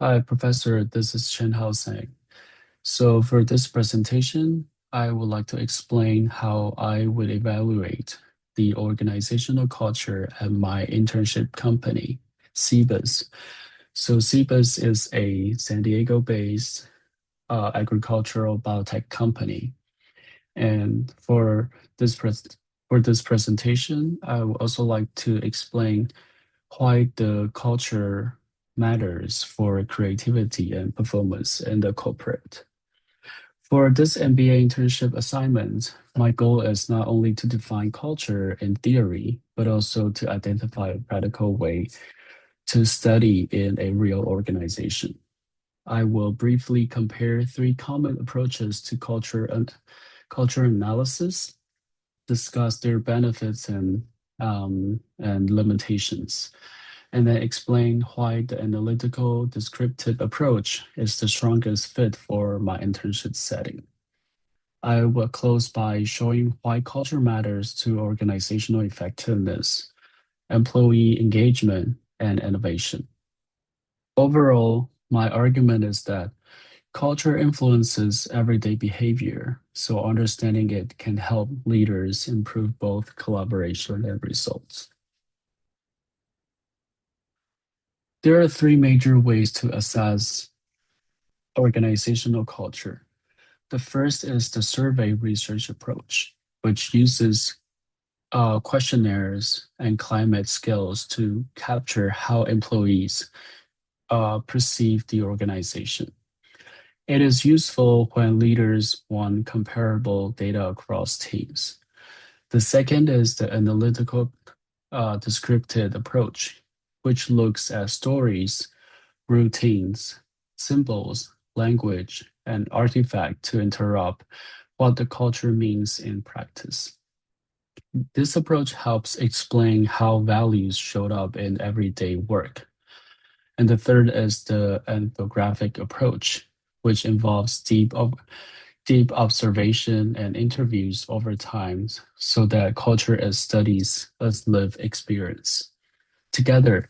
Hi, Professor. This is Chien-Hao saying. So for this presentation, I would like to explain how I would evaluate the organizational culture at my internship company, CBIS. So CBIS is a San Diego-based agricultural biotech company. And for this presentation, I would also like to explain why the culture matters for creativity and performance in the corporate. For this MBA internship assignment, my goal is not only to define culture in theory, but also to identify a practical way to study in a real organization. I will briefly compare three common approaches to culture analysis, discuss their benefits and limitations, and then explain why the analytical descriptive approach is the strongest fit for my internship setting. I will close by showing why culture matters to organizational effectiveness, employee engagement, and innovation. Overall, my argument is that culture influences everyday behavior, so understanding it can help leaders improve both collaboration and results. There are three major ways to assess organizational culture. The first is the survey research approach, which uses questionnaires and climate skills to capture how employees perceive the organization. It is useful when leaders want comparable data across teams. The second is the analytical descriptive approach, which looks at stories, routines, symbols, language, and artifact to interrupt what the culture means in practice. This approach helps explain how values showed up in everyday work. And the third is the ethnographic approach, which involves deep observation and interviews over time so that culture is studies as lived experience. Together,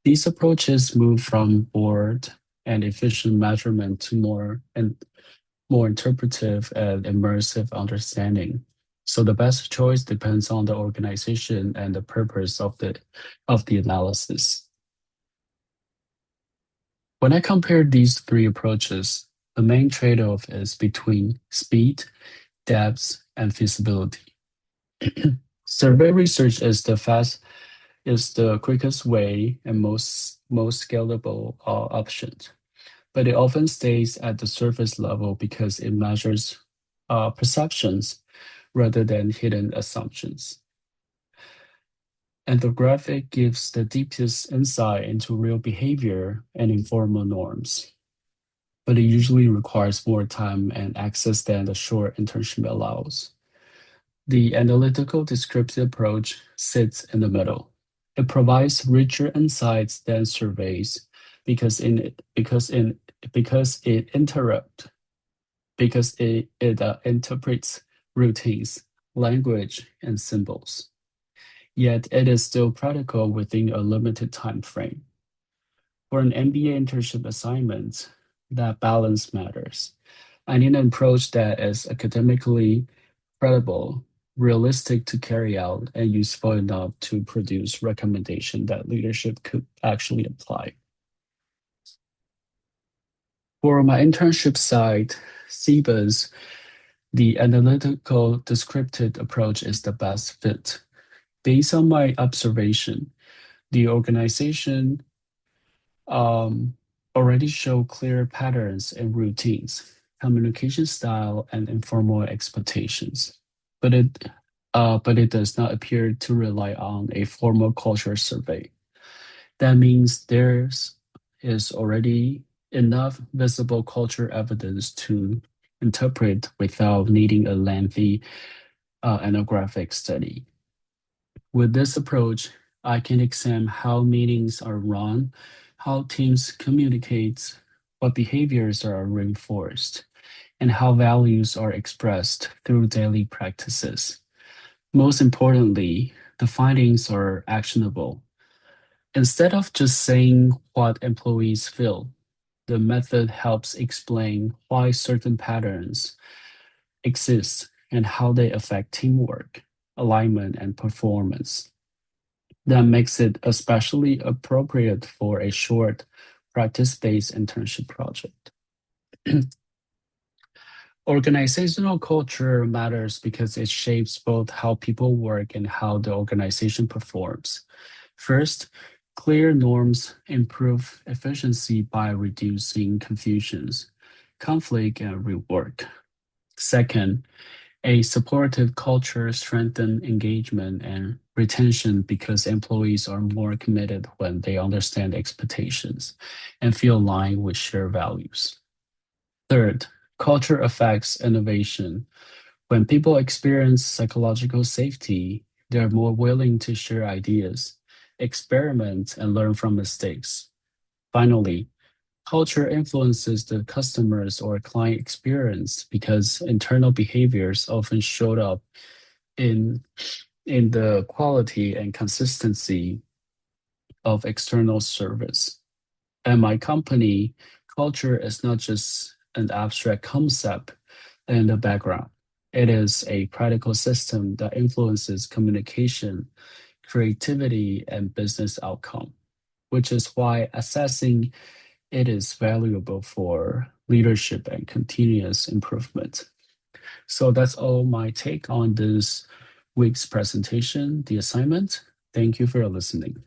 these approaches move from board and efficient measurement to more interpretive and immersive understanding. So the best choice depends on the organization and the purpose of the analysis. When I compare these three approaches, the main trade-off is between speed, depth, and feasibility. Survey research is the quickest way and most scalable option, but it often stays at the surface level because it measures perceptions rather than hidden assumptions. And the graphic gives the deepest insight into real behavior and informal norms, but it usually requires more time and access than the short internship allows. The analytical descriptive approach sits in the middle. It provides richer insights than surveys because in it because in because it interrupt because it interprets routines, language, and symbols. Yet it is still practical within a limited time frame. For an MBA internship assignment, that balance matters. I need an approach that is academically credible, realistic to carry out, and useful enough to produce recommendation that leadership could actually apply. For my internship side, CBAS, the analytical descriptive approach is the best fit. Based on my observation, the organization already show clear patterns and routines, communication style, and informal expectations. But it does not appear to rely on a formal culture survey. That means is already enough visible culture evidence to interpret without needing a lengthy ethnographic study. With this approach, I can examine how meetings are run, how teams communicate, what behaviors are reinforced, and how values are expressed through daily practices. Most importantly, the findings are actionable. Instead of just saying what employees feel, The method helps explain why certain patterns exist and how they affect teamwork, alignment, and performance. That makes it especially appropriate for a short practice-based internship project. Organizational culture matters because it shapes both how people work and how the organization performs. First, clear norms improve efficiency by reducing confusions, conflict, and rework. Second, a supportive culture strengthens engagement and retention because employees are more committed when they understand expectations and feel aligned with shared values. Third, culture affects innovation. When people experience psychological safety, they're more willing to share ideas, experiment, and learn from mistakes. Finally, culture influences the customer's or client experience because internal behaviors often show up in, in the quality and consistency of external service. At my company, culture is not just an abstract concept in the background. It is a practical system that influences communication, creativity, and business outcome, which is why assessing it is valuable for leadership and continuous improvement. So that's all my take on this week's presentation, the assignment. Thank you for listening.